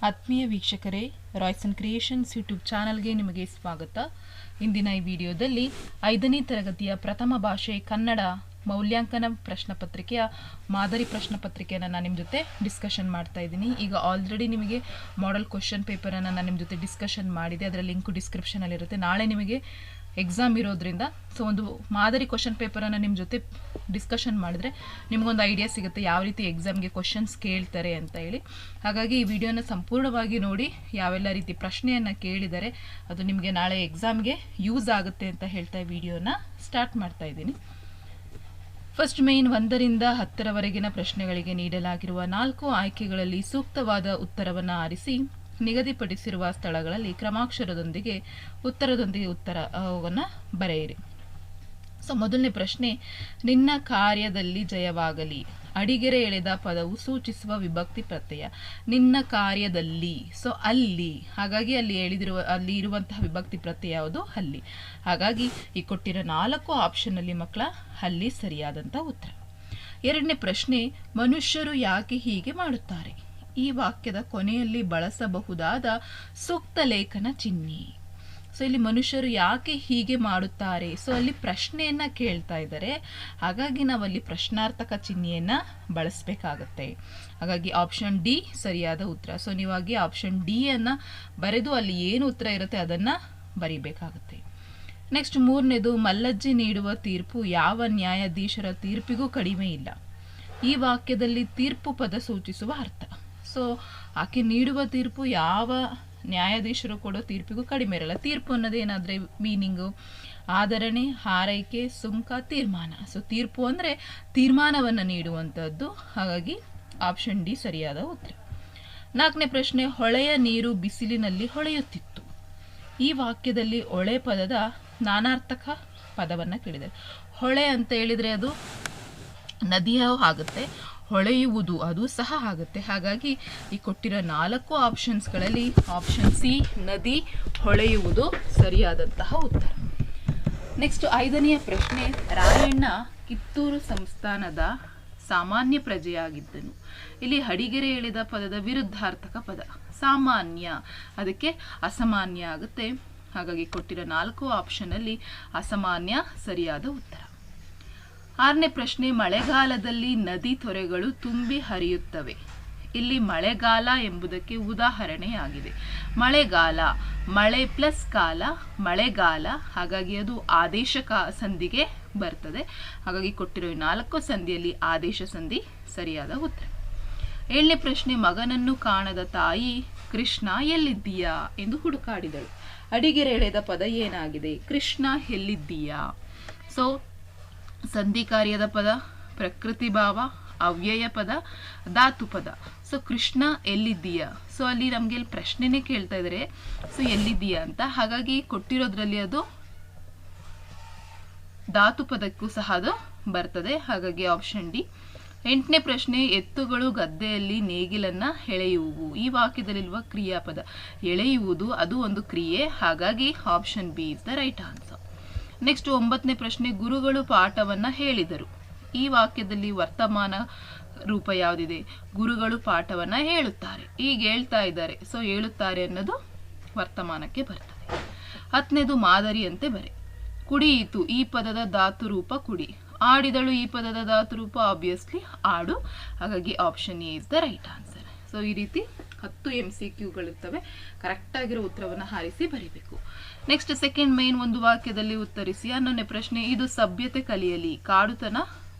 ಆತ್ಮೀಯ ವೀಕ್ಷಕರೇ, Royson creations YouTube ಚಾನಲ್ಗೆ ನಿಮಗೆ ಸ್ವಾಗತ. ಇಂದಿನ ಈ ವಿಡಿಯೋದಲ್ಲಿ 5ನೇ ತರಗತಿಯ ಪ್ರಥಮ ಭಾಷೆ ಕನ್ನಡ ಮೌಲ್ಯಾಂಕನ ಪ್ರಶ್ನೆ ಪತ್ರಿಕೆಯ ಮಾದರಿ ಪ್ರಶ್ನೆ ಪತ್ರಿಕೆಯನ್ನು ನಾನು ನಿಮ್ಮ ಜೊತೆ ಡಿಸ್ಕಷನ್ ಮಾಡ್ತಾ ಇದ್ದೀನಿ. ಈಗ ಆಲ್ರೆಡಿ ನಿಮಗೆ ಮಾಡೆಲ್ ಕ್ವಶನ್ ಪೇಪರನ್ನು ನಾನು ನಿಮ್ಮ ಜೊತೆ ಡಿಸ್ಕಷನ್ ಮಾಡಿದೆ. ಅದರ ಲಿಂಕು ಡಿಸ್ಕ್ರಿಪ್ಷನಲ್ಲಿರುತ್ತೆ. ನಾಳೆ ನಿಮಗೆ ಎಕ್ಸಾಮ್ ಇರೋದ್ರಿಂದ ಒಂದು ಮಾದರಿ ಕ್ವಶನ್ ಪೇಪರನ್ನು ನಿಮ್ಮ ಜೊತೆ ಡಿಸ್ಕಷನ್ ಮಾಡಿದ್ರೆ ನಿಮಗೊಂದು ಐಡಿಯಾ ಸಿಗುತ್ತೆ ಯಾವ ರೀತಿ ಎಕ್ಸಾಮ್ಗೆ ಕ್ವಶನ್ಸ್ ಕೇಳ್ತಾರೆ ಅಂತ ಹೇಳಿ. ಹಾಗಾಗಿ ಈ ವಿಡಿಯೋನ ಸಂಪೂರ್ಣವಾಗಿ ನೋಡಿ, ಯಾವೆಲ್ಲ ರೀತಿ ಪ್ರಶ್ನೆಯನ್ನು ಕೇಳಿದರೆ ಅದು ನಿಮಗೆ ನಾಳೆ ಎಕ್ಸಾಮ್ಗೆ ಯೂಸ್ ಆಗುತ್ತೆ ಅಂತ ಹೇಳ್ತಾ ವಿಡಿಯೋನ ಸ್ಟಾರ್ಟ್ ಮಾಡ್ತಾ ಇದ್ದೀನಿ. ಫಸ್ಟ್ ಮೇನ್ 1ರಿಂದ 10ರವರೆಗಿನ ಪ್ರಶ್ನೆಗಳಿಗೆ ನೀಡಲಾಗಿರುವ 4 ಆಯ್ಕೆಗಳಲ್ಲಿ ಸೂಕ್ತವಾದ ಉತ್ತರವನ್ನು ಆರಿಸಿ ನಿಗದಿಪಡಿಸಿರುವ ಸ್ಥಳಗಳಲ್ಲಿ ಕ್ರಮಾಕ್ಷರದೊಂದಿಗೆ ಉತ್ತರವನ್ನು ಬರೆಯಿರಿ. ಮೊದಲನೇ ಪ್ರಶ್ನೆ, ನಿನ್ನ ಕಾರ್ಯದಲ್ಲಿ ಜಯವಾಗಲಿ. ಅಡಿಗೆರೆ ಎಳೆದ ಪದವು ಸೂಚಿಸುವ ವಿಭಕ್ತಿ ಪ್ರತ್ಯಯ. ನಿನ್ನ ಕಾರ್ಯದಲ್ಲಿ, ಅಲ್ಲಿ. ಹಾಗಾಗಿ ಅಲ್ಲಿ ಇರುವಂತಹ ವಿಭಕ್ತಿ ಪ್ರತ್ಯಯ ಯಾವುದು? ಅಲ್ಲಿ. ಹಾಗಾಗಿ ಈ ಕೊಟ್ಟಿರೋ 4 ಆಪ್ಷನ್ನಲ್ಲಿ ಮಕ್ಕಳ ಅಲ್ಲಿ ಸರಿಯಾದಂಥ ಉತ್ತರ. 2ನೇ ಪ್ರಶ್ನೆ, ಮನುಷ್ಯರು ಯಾಕೆ ಹೀಗೆ ಮಾಡುತ್ತಾರೆ? ಈ ವಾಕ್ಯದ ಕೊನೆಯಲ್ಲಿ ಬಳಸಬಹುದಾದ ಸೂಕ್ತ ಲೇಖನ ಚಿಹ್ನೆ. ಇಲ್ಲಿ ಮನುಷ್ಯರು ಯಾಕೆ ಹೀಗೆ ಮಾಡುತ್ತಾರೆ, ಅಲ್ಲಿ ಪ್ರಶ್ನೆಯನ್ನ ಕೇಳ್ತಾ ಇದ್ದಾರೆ. ಹಾಗಾಗಿ ನಾವಲ್ಲಿ ಪ್ರಶ್ನಾರ್ಥಕ ಚಿಹ್ನೆಯನ್ನ ಬಳಸಬೇಕಾಗತ್ತೆ. ಹಾಗಾಗಿ ಆಪ್ಷನ್ ಡಿ ಸರಿಯಾದ ಉತ್ತರ. ನೀವಾಗಿ ಆಪ್ಷನ್ ಡಿ ಅನ್ನ ಬರೆದು ಅಲ್ಲಿ ಏನು ಉತ್ತರ ಇರುತ್ತೆ ಅದನ್ನ ಬರಿಬೇಕಾಗತ್ತೆ. ನೆಕ್ಸ್ಟ್ 3ನೇದು, ಮಲ್ಲಜ್ಜಿ ನೀಡುವ ತೀರ್ಪು ಯಾವ ನ್ಯಾಯಾಧೀಶರ ತೀರ್ಪಿಗೂ ಕಡಿಮೆ ಇಲ್ಲ. ಈ ವಾಕ್ಯದಲ್ಲಿ ತೀರ್ಪು ಪದ ಸೂಚಿಸುವ ಅರ್ಥ. ಆಕೆ ನೀಡುವ ತೀರ್ಪು ಯಾವ ನ್ಯಾಯಾಧೀಶರು ಕೊಡೋ ತೀರ್ಪಿಗೂ ಕಡಿಮೆ ಇರಲ್ಲ. ತೀರ್ಪು ಅನ್ನೋದೇನಾದ್ರೆ ಮೀನಿಂಗು ಆದರಣೆ, ಹಾರೈಕೆ, ಸುಂಕ, ತೀರ್ಮಾನ. ತೀರ್ಪು ಅಂದ್ರೆ ತೀರ್ಮಾನವನ್ನು ನೀಡುವಂಥದ್ದು. ಹಾಗಾಗಿ ಆಪ್ಷನ್ ಡಿ ಸರಿಯಾದ ಉತ್ತರ. 4ನೇ ಪ್ರಶ್ನೆ, ಹೊಳೆಯ ನೀರು ಬಿಸಿಲಿನಲ್ಲಿ ಹೊಳೆಯುತ್ತಿತ್ತು. ಈ ವಾಕ್ಯದಲ್ಲಿ ಹೊಳೆ ಪದದ ನಾನಾರ್ಥಕ ಪದವನ್ನು ಕೇಳಿದ್ದಾರೆ. ಹೊಳೆ ಅಂತ ಹೇಳಿದ್ರೆ ಅದು ನದಿಯ ಆಗುತ್ತೆ, ಹೊಳೆಯುವುದು ಅದು ಸಹ ಆಗುತ್ತೆ. ಹಾಗಾಗಿ ಈ ಕೊಟ್ಟಿರೋ 4 ಆಪ್ಷನ್ಸ್ಗಳಲ್ಲಿ ಆಪ್ಷನ್ ಸಿ ನದಿ, ಹೊಳೆಯುವುದು ಸರಿಯಾದಂತಹ ಉತ್ತರ. ನೆಕ್ಸ್ಟ್ 5ನೆಯ ಪ್ರಶ್ನೆ, ರಾಯಣ್ಣ ಕಿತ್ತೂರು ಸಂಸ್ಥಾನದ ಸಾಮಾನ್ಯ ಪ್ರಜೆಯಾಗಿದ್ದನು. ಇಲ್ಲಿ ಅಡಿಗೆರೆ ಎಳೆದ ಪದದ ವಿರುದ್ಧಾರ್ಥಕ ಪದ ಸಾಮಾನ್ಯ, ಅದಕ್ಕೆ ಅಸಾಮಾನ್ಯ ಆಗುತ್ತೆ. ಹಾಗಾಗಿ ಕೊಟ್ಟಿರೋ 4 ಆಪ್ಷನ್ನಲ್ಲಿ ಅಸಾಮಾನ್ಯ ಸರಿಯಾದ ಉತ್ತರ. 6ನೇ ಪ್ರಶ್ನೆ, ಮಳೆಗಾಲದಲ್ಲಿ ನದಿ ತೊರೆಗಳು ತುಂಬಿ ಹರಿಯುತ್ತವೆ. ಇಲ್ಲಿ ಮಳೆಗಾಲ ಎಂಬುದಕ್ಕೆ ಉದಾಹರಣೆಯಾಗಿದೆ. ಮಳೆಗಾಲ, ಮಳೆ ಪ್ಲಸ್ ಕಾಲ, ಮಳೆಗಾಲ. ಹಾಗಾಗಿ ಅದು ಆದೇಶ ಸಂಧಿಗೆ ಬರ್ತದೆ. ಹಾಗಾಗಿ ಕೊಟ್ಟಿರೋ 4 ಸಂಧಿಯಲ್ಲಿ ಆದೇಶ ಸಂಧಿ ಸರಿಯಾದ ಉತ್ತರ. 7ನೇ ಪ್ರಶ್ನೆ, ಮಗನನ್ನು ಕಾಣದ ತಾಯಿ ಕೃಷ್ಣ ಎಲ್ಲಿದ್ದೀಯಾ ಎಂದು ಹುಡುಕಾಡಿದಳು. ಅಡಿಗೆರೆ ಎಳೆದ ಪದ ಏನಾಗಿದೆ? ಕೃಷ್ಣ ಎಲ್ಲಿದ್ದೀಯಾ. ಸಂಧಿ ಕಾರ್ಯದ ಪದ, ಪ್ರಕೃತಿ ಭಾವ, ಅವ್ಯಯ ಪದ, ಧಾತು ಪದ. ಕೃಷ್ಣ ಎಲ್ಲಿದ್ದೀಯಾ. ಅಲ್ಲಿ ನಮ್ಗೆ ಇಲ್ಲಿ ಪ್ರಶ್ನೆನೇ ಕೇಳ್ತಾ ಇದ್ದಾರೆ, ಎಲ್ಲಿದ್ದೀಯಾ ಅಂತ. ಹಾಗಾಗಿ ಕೊಟ್ಟಿರೋದ್ರಲ್ಲಿ ಅದು ಧಾತು ಪದಕ್ಕೂ ಸಹ ಅದು ಬರ್ತದೆ. ಹಾಗಾಗಿ ಆಪ್ಷನ್ ಡಿ. 8ನೇ ಪ್ರಶ್ನೆ, ಎತ್ತುಗಳು ಗದ್ದೆಯಲ್ಲಿ ನೇಗಿಲನ್ನ ಎಳೆಯುವು. ಈ ವಾಕ್ಯದಲ್ಲಿರುವ ಕ್ರಿಯಾಪದ ಎಳೆಯುವುದು, ಅದು ಒಂದು ಕ್ರಿಯೆ. ಹಾಗಾಗಿ option B is the right answer. Next 9ನೇ ಪ್ರಶ್ನೆ, ಗುರುಗಳು ಪಾಠವನ್ನ ಹೇಳಿದರು. ಈ ವಾಕ್ಯದಲ್ಲಿ ವರ್ತಮಾನ ರೂಪ ಯಾವುದಿದೆ? ಗುರುಗಳು ಪಾಠವನ್ನ ಹೇಳುತ್ತಾರೆ. ಈಗ ಹೇಳ್ತಾ ಇದ್ದಾರೆ, ಹೇಳುತ್ತಾರೆ ಅನ್ನೋದು ವರ್ತಮಾನಕ್ಕೆ ಬರ್ತದೆ. 10ನೇದು ಮಾದರಿಯಂತೆ ಬರೆ. ಕುಡಿಯಿತು, ಈ ಪದದ ಧಾತು ರೂಪ ಕುಡಿ. ಆಡಿದಳು, ಈ ಪದದ ಧಾತು ರೂಪ ಆಬ್ವಿಯಸ್ಲಿ ಆಡು. ಹಾಗಾಗಿ option A is the right answer. ಈ ರೀತಿ 10 MCQಗಳಿರ್ತವೆ. ಕರೆಕ್ಟ್ ಆಗಿರೋ ಉತ್ತರವನ್ನು ಹಾರಿಸಿ ಬರೀಬೇಕು. ನೆಕ್ಸ್ಟ್ ಸೆಕೆಂಡ್ ಮೇನ್, ಒಂದು ವಾಕ್ಯದಲ್ಲಿ ಉತ್ತರಿಸಿ. 11ನೇ ಪ್ರಶ್ನೆ, ಇದು ಸಭ್ಯತೆ ಕಲಿಯಲಿ, ಕಾಡುತನ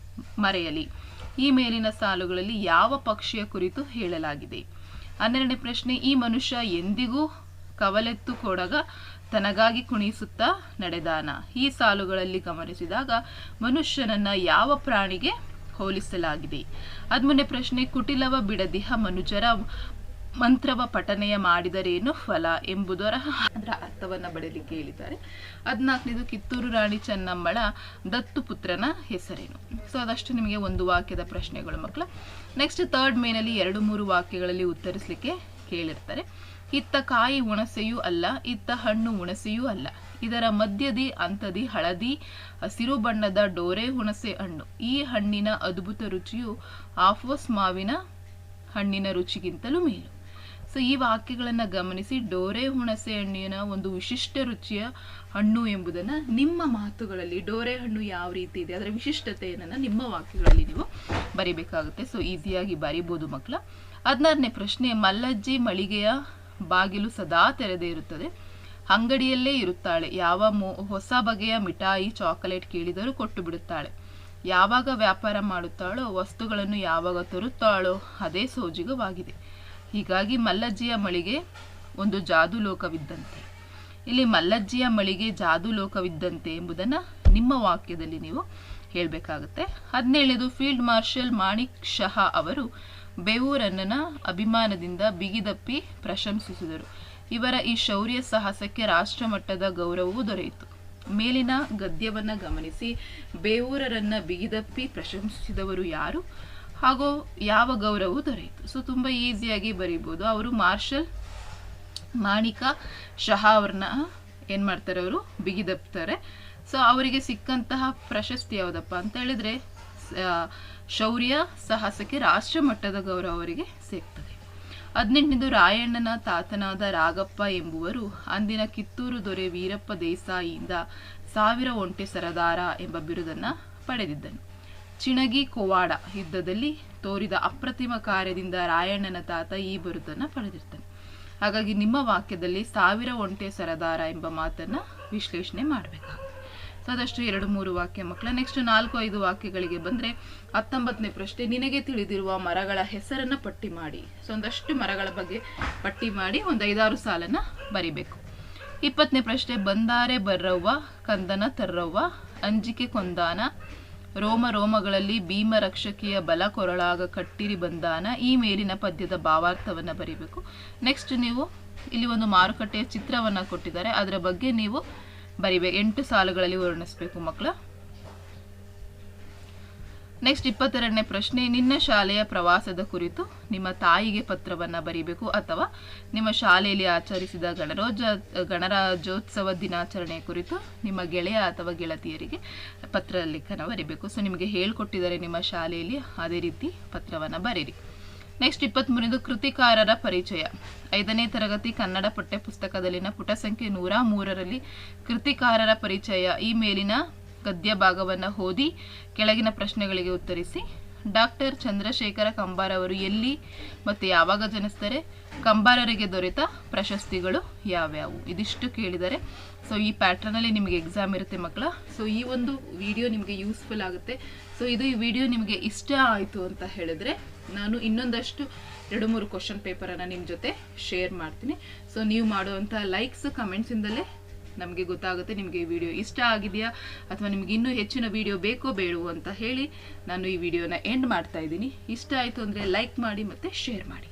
ಮರೆಯಲಿ. ಈ ಮೇಲಿನ ಸಾಲುಗಳಲ್ಲಿ ಯಾವ ಪಕ್ಷಿಯ ಕುರಿತು ಹೇಳಲಾಗಿದೆ? 12ನೇ ಪ್ರಶ್ನೆ, ಈ ಮನುಷ್ಯ ಎಂದಿಗೂ ಕವಲೆತ್ತು ಕೊಡಗ ತನಗಾಗಿ ಕುಣಿಸುತ್ತಾ ನಡೆದಾನ. ಈ ಸಾಲುಗಳಲ್ಲಿ ಗಮನಿಸಿದಾಗ ಮನುಷ್ಯನನ್ನ ಯಾವ ಪ್ರಾಣಿಗೆ ಹೋಲಿಸಲಾಗಿದೆ? 13ನೇ ಪ್ರಶ್ನೆ, ಕುಟಿಲವ ಬಿಡದಿಹ ಮನುಜರ ಮಂತ್ರವ ಪಠನೆಯ ಮಾಡಿದರೇನು ಫಲ ಎಂಬುದರ ಅದರ ಅರ್ಥವನ್ನ ಬರೆಯಲಿಕ್ಕೆ ಹೇಳಿದ್ದಾರೆ. 14ನೇದು, ಕಿತ್ತೂರು ರಾಣಿ ಚೆನ್ನಮ್ಮಳ ದತ್ತು ಪುತ್ರನ ಹೆಸರೇನು? ಅದಷ್ಟು ನಿಮಗೆ ಒಂದು ವಾಕ್ಯದ ಪ್ರಶ್ನೆಗಳು ಮಕ್ಕಳ. ನೆಕ್ಸ್ಟ್ 3rd ಮೇನಲ್ಲಿ 2-3 ವಾಕ್ಯಗಳಲ್ಲಿ ಉತ್ತರಿಸಲಿಕ್ಕೆ ಕೇಳಿರ್ತಾರೆ. ಇತ್ತ ಕಾಯಿ ಹುಣಸೆಯೂ ಅಲ್ಲ, ಇತ್ತ ಹಣ್ಣು ಹುಣಸೆಯೂ ಅಲ್ಲ. ಇದರ ಮಧ್ಯದಿ ಅಂತದಿ ಹಳದಿ ಹಸಿರು ಬಣ್ಣದ ಡೋರೆ ಹುಣಸೆ ಹಣ್ಣು. ಈ ಹಣ್ಣಿನ ಅದ್ಭುತ ರುಚಿಯು ಆಫೋಸ್ ಮಾವಿನ ಹಣ್ಣಿನ ರುಚಿಗಿಂತಲೂ ಮೇಲು. ಸೊ ಈ ವಾಕ್ಯಗಳನ್ನು ಗಮನಿಸಿ ಡೋರೆ ಹುಣಸೆ ಹಣ್ಣಿನ ಒಂದು ವಿಶಿಷ್ಟ ರುಚಿಯ ಹಣ್ಣು ಎಂಬುದನ್ನು ನಿಮ್ಮ ಮಾತುಗಳಲ್ಲಿ ಡೋರೆ ಹಣ್ಣು ಯಾವ ರೀತಿ ಇದೆ ಅದರ ವಿಶಿಷ್ಟತೆಯನ್ನು ನಿಮ್ಮ ವಾಕ್ಯಗಳಲ್ಲಿ ನೀವು ಬರಿಬೇಕಾಗುತ್ತೆ. ಸೊ ಈಸಿಯಾಗಿ ಬರಿಬೋದು ಮಕ್ಕಳ. 16ನೇ ಪ್ರಶ್ನೆ, ಮಲ್ಲಜ್ಜಿ ಮಳಿಗೆಯ ಬಾಗಿಲು ಸದಾ ತೆರೆದೇ ಇರುತ್ತದೆ, ಅಂಗಡಿಯಲ್ಲೇ ಇರುತ್ತಾಳೆ, ಹೊಸ ಬಗೆಯ ಮಿಠಾಯಿ ಚಾಕೊಲೇಟ್ ಕೇಳಿದರೂ ಕೊಟ್ಟು ಬಿಡುತ್ತಾಳೆ, ಯಾವಾಗ ವ್ಯಾಪಾರ ಮಾಡುತ್ತಾಳೋ ವಸ್ತುಗಳನ್ನು ಯಾವಾಗ ತರುತ್ತಾಳೋ ಅದೇ ಸೋಜಿಗವಾಗಿದೆ. ಹೀಗಾಗಿ ಮಲ್ಲಜ್ಜಿಯ ಮಳಿಗೆ ಒಂದು ಜಾದು ಲೋಕವಿದ್ದಂತೆ. ಇಲ್ಲಿ ಮಲ್ಲಜ್ಜಿಯ ಮಳಿಗೆ ಜಾದು ಲೋಕವಿದ್ದಂತೆ ಎಂಬುದನ್ನು ನಿಮ್ಮ ವಾಕ್ಯದಲ್ಲಿ ನೀವು ಹೇಳಬೇಕಾಗುತ್ತೆ. 17ನೇದು, ಫೀಲ್ಡ್ ಮಾರ್ಷಲ್ ಮಾಣಿಕ್ ಶಹಾ ಅವರು ಬೇವೂರಣ್ಣನ ಅಭಿಮಾನದಿಂದ ಬಿಗಿದಪ್ಪಿ ಪ್ರಶಂಸಿಸಿದರು. ಇವರ ಈ ಶೌರ್ಯ ಸಾಹಸಕ್ಕೆ ರಾಷ್ಟ್ರಮಟ್ಟದ ಗೌರವವೂ ದೊರೆಯಿತು. ಮೇಲಿನ ಗದ್ಯವನ್ನು ಗಮನಿಸಿ ಬೇವೂರರನ್ನ ಬಿಗಿದಪ್ಪಿ ಪ್ರಶಂಸಿಸಿದವರು ಯಾರು ಹಾಗೂ ಯಾವ ಗೌರವವು ದೊರೆಯಿತು. ಸೊ ತುಂಬ ಈಸಿಯಾಗಿ ಬರೀಬೋದು. ಅವರು ಮಾರ್ಷಲ್ ಮಾಣಿಕ ಶಹಾ ಅವ್ರನ್ನ ಏನು ಮಾಡ್ತಾರೆ, ಅವರು ಬಿಗಿದಪ್ತಾರೆ. ಸೊ ಅವರಿಗೆ ಸಿಕ್ಕಂತಹ ಪ್ರಶಸ್ತಿ ಯಾವುದಪ್ಪ ಅಂತ ಹೇಳಿದ್ರೆ ಶೌರ್ಯ ಸಾಹಸಕ್ಕೆ ರಾಷ್ಟ್ರಮಟ್ಟದ ಗೌರವ ಅವರಿಗೆ ಸಿಗ್ತದೆ. 18ನೇದು, ರಾಯಣ್ಣನ ತಾತನಾದ ರಾಗಪ್ಪ ಎಂಬುವರು ಅಂದಿನ ಕಿತ್ತೂರು ದೊರೆ ವೀರಪ್ಪ ದೇಸಾಯಿಯಿಂದ 1000 ಒಂಟೆ ಸರದಾರ ಎಂಬ ಬಿರುದನ್ನು ಪಡೆದಿದ್ದನು. ಚಿಣಗಿ ಕೋವಾಡ ಯುದ್ಧದಲ್ಲಿ ತೋರಿದ ಅಪ್ರತಿಮ ಕಾರ್ಯದಿಂದ ರಾಯಣ್ಣನ ತಾತ ಈ ಬಿರುದನ್ನು ಪಡೆದಿರ್ತಾನೆ. ಹಾಗಾಗಿ ನಿಮ್ಮ ವಾಕ್ಯದಲ್ಲಿ 1000 ಒಂಟೆ ಸರದಾರ ಎಂಬ ಮಾತನ್ನು ವಿಶ್ಲೇಷಣೆ ಮಾಡಬೇಕಾಗುತ್ತೆ. ಸೊ ಅದಷ್ಟು 2-3 ವಾಕ್ಯ ಮಕ್ಕಳ. ನೆಕ್ಸ್ಟ್ 4-5 ವಾಕ್ಯಗಳಿಗೆ ಬಂದರೆ 19ನೇ ಪ್ರಶ್ನೆ, ನಿನಗೆ ತಿಳಿದಿರುವ ಮರಗಳ ಹೆಸರನ್ನು ಪಟ್ಟಿ ಮಾಡಿ. ಸೊ ಒಂದಷ್ಟು ಮರಗಳ ಬಗ್ಗೆ ಪಟ್ಟಿ ಮಾಡಿ ಒಂದು 5-6 ಸಾಲನ್ನು ಬರಿಬೇಕು. 20ನೇ ಪ್ರಶ್ನೆ, ಬಂದಾರೆ ಬರ್ರವ್ವ ಕಂದನ ತರ್ರವ್ವ ಅಂಜಿಕೆ ಕೊಂದಾನ ರೋಮ ರೋಮಗಳಲ್ಲಿ ಭೀಮ ರಕ್ಷಕಿಯ ಬಲ ಕೊರಳಾಗ ಕಟ್ಟಿರಿ ಬಂದಾನ. ಈ ಮೇಲಿನ ಪದ್ಯದ ಭಾವಾರ್ಥವನ್ನು ಬರಿಬೇಕು. ನೆಕ್ಸ್ಟ್ ನೀವು ಇಲ್ಲಿ ಒಂದು ಮಾರುಕಟ್ಟೆಯ ಚಿತ್ರವನ್ನು ಕೊಟ್ಟಿದ್ದಾರೆ, ಅದರ ಬಗ್ಗೆ ನೀವು ಬರಿಬೇಕು. 8 ಸಾಲುಗಳಲ್ಲಿ ವರ್ಣಿಸಬೇಕು ಮಕ್ಕಳ. ನೆಕ್ಸ್ಟ್ 22ನೇ ಪ್ರಶ್ನೆ, ನಿನ್ನ ಶಾಲೆಯ ಪ್ರವಾಸದ ಕುರಿತು ನಿಮ್ಮ ತಾಯಿಗೆ ಪತ್ರವನ್ನು ಬರಿಬೇಕು ಅಥವಾ ನಿಮ್ಮ ಶಾಲೆಯಲ್ಲಿ ಆಚರಿಸಿದ ಗಣರಾಜ್ಯೋತ್ಸವ ದಿನಾಚರಣೆಯ ಕುರಿತು ನಿಮ್ಮ ಗೆಳೆಯ ಅಥವಾ ಗೆಳತಿಯರಿಗೆ ಪತ್ರ ಲೇಖನ ಬರಿಬೇಕು. ಸೊ ನಿಮಗೆ ಹೇಳ್ಕೊಟ್ಟಿದ್ದಾರೆ ನಿಮ್ಮ ಶಾಲೆಯಲ್ಲಿ, ಅದೇ ರೀತಿ ಪತ್ರವನ್ನು ಬರೀರಿ. ನೆಕ್ಸ್ಟ್ 23ನೇದು, ಕೃತಿಕಾರರ ಪರಿಚಯ. 5ನೇ ತರಗತಿ ಕನ್ನಡ ಪಠ್ಯ ಪುಸ್ತಕದಲ್ಲಿನ ಪುಟ ಸಂಖ್ಯೆ 103ರಲ್ಲಿ ಕೃತಿಕಾರರ ಪರಿಚಯ ಈ ಮೇಲಿನ ಗದ್ಯ ಭಾಗವನ್ನು ಓದಿ ಕೆಳಗಿನ ಪ್ರಶ್ನೆಗಳಿಗೆ ಉತ್ತರಿಸಿ. ಡಾಕ್ಟರ್ ಚಂದ್ರಶೇಖರ ಕಂಬಾರ ಅವರು ಎಲ್ಲಿ ಮತ್ತು ಯಾವಾಗ ಜನಿಸ್ತಾರೆ? ಕಂಬಾರರಿಗೆ ದೊರೆತ ಪ್ರಶಸ್ತಿಗಳು ಯಾವ್ಯಾವು? ಇದಿಷ್ಟು ಕೇಳಿದ್ದಾರೆ. ಸೊ ಈ ಪ್ಯಾಟ್ರನಲ್ಲಿ ನಿಮಗೆ ಎಕ್ಸಾಮ್ ಇರುತ್ತೆ ಮಕ್ಕಳ. ಸೊ ಈ ಒಂದು ವಿಡಿಯೋ ನಿಮಗೆ ಯೂಸ್ಫುಲ್ ಆಗುತ್ತೆ. ಸೊ ಈ ವಿಡಿಯೋ ನಿಮಗೆ ಇಷ್ಟ ಆಯಿತು ಅಂತ ಹೇಳಿದ್ರೆ ನಾನು ಇನ್ನೊಂದಷ್ಟು 2-3 ಕ್ವಶನ್ ಪೇಪರನ್ನು ನಿಮ್ಮ ಜೊತೆ ಶೇರ್ ಮಾಡ್ತೀನಿ. ಸೊ ನೀವು ಮಾಡುವಂಥ ಲೈಕ್ಸ್ ಕಮೆಂಟ್ಸಿಂದಲೇ ನಮಗೆ ಗೊತ್ತಾಗುತ್ತೆ ನಿಮಗೆ ಈ ವಿಡಿಯೋ ಇಷ್ಟ ಆಗಿದೆಯಾ ಅಥವಾ ನಿಮಗೆ ಇನ್ನೂ ಹೆಚ್ಚಿನ ವಿಡಿಯೋ ಬೇಕೋ ಬೇಡವೋ ಅಂತ ಹೇಳಿ ನಾನು ಈ ವಿಡಿಯೋನ ಎಂಡ್ ಮಾಡ್ತಾ ಇದ್ದೀನಿ. ಇಷ್ಟ ಆಯಿತು ಅಂದರೆ ಲೈಕ್ ಮಾಡಿ ಮತ್ತು ಶೇರ್ ಮಾಡಿ.